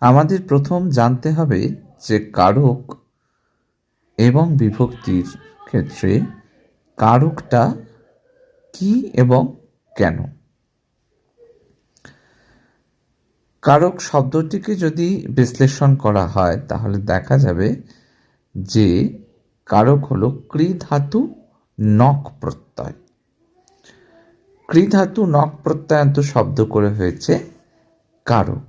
আমাদের প্রথম জানতে হবে যে কারক এবং বিভক্তির ক্ষেত্রে কারকটা কি এবং কেন। কারক শব্দটিকে যদি বিশ্লেষণ করা হয় তাহলে দেখা যাবে যে কারক হলো ক্রি ধাতু নক প্রত্যয়। ক্রি ধাতু নক প্রত্যয়ান্ত শব্দ করে হয়েছে কারক।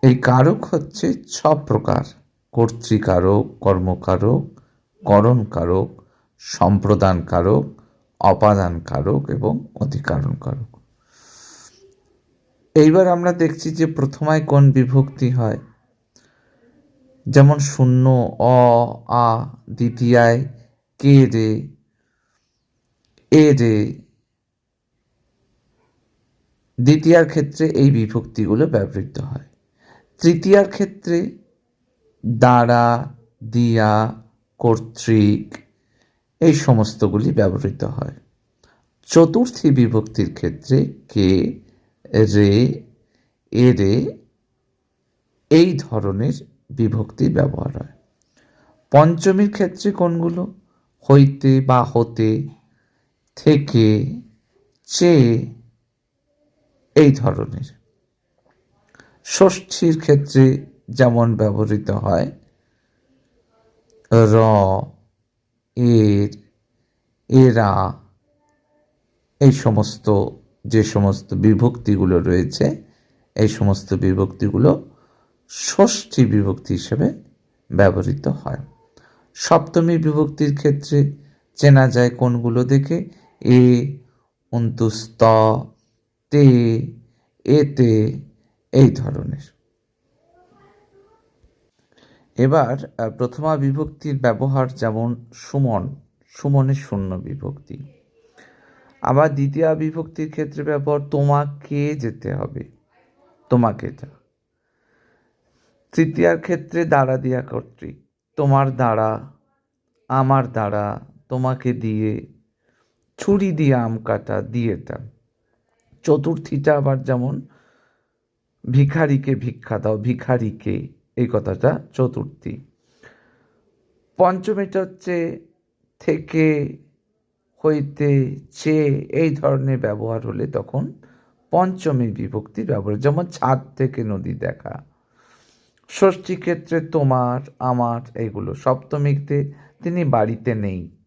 এই কারক হচ্ছে 6 প্রকার: কর্তৃকারক, কর্মকারক, করণ কারক, সম্প্রদান কারক, অপাদান কারক এবং অধিকরণ কারক। এইবার আমরা দেখছি যে প্রথমায় কোন বিভক্তি হয়। যেমন শূন্য, অ, আ, দ্বিতীয়ায় কে রে, এ রে। দ্বিতীয়ার ক্ষেত্রে এই বিভক্তিগুলো ব্যবহৃত হয়। তৃতীয়ার ক্ষেত্রে দ্বারা, দিয়া, কর্তৃক এই সমস্তগুলি ব্যবহৃত হয়। চতুর্থী বিভক্তির ক্ষেত্রে কে, রে, এ রে এই ধরনের বিভক্তির ব্যবহার হয়। পঞ্চমীর ক্ষেত্রে কোনগুলো? হইতে বা হতে, থেকে, চেয়ে এই ধরনের। ষষ্ঠীর ক্ষেত্রে যেমন ব্যবহৃত হয় র, এর, এরা এই সমস্ত যে সমস্ত বিভক্তিগুলো রয়েছে এই সমস্ত বিভক্তিগুলো ষষ্ঠী বিভক্তি হিসেবে ব্যবহৃত হয়। সপ্তমী বিভক্তির ক্ষেত্রে চেনা যায় কোনগুলো দেখে? এ, অন্তুস্ত, তে, এতে এই ধরনের। এবার প্রথমা বিভক্তির ব্যবহার যেমন সুমন, সুমনের শূন্য বিভক্তি। আবার দ্বিতীয় বিভক্তির ক্ষেত্রে ব্যবহার তোমাকে যেতে হবে, তোমাকে যা। তৃতীয়ার ক্ষেত্রে দ্বারা দিয়া কর্তৃক, তোমার দ্বারা, আমার দ্বারা, তোমাকে দিয়ে, ছুরি দিয়ে আম কাটা, দিয়েটা। চতুর্থীটা আবার যেমন ভিখারিকে ভিক্ষা দাও, ভিখারিকে এই কথাটা চতুর্থী। পঞ্চমীটা হচ্ছে থেকে, হইতে, চেয়ে এই ধরনের ব্যবহার হলে তখন পঞ্চমী বিভক্তির ব্যবহার, যেমন ছাদ থেকে নদী দেখা। ষষ্ঠী ক্ষেত্রে তোমার, আমার এইগুলো। সপ্তমীতে তিনি বাড়িতে নেই,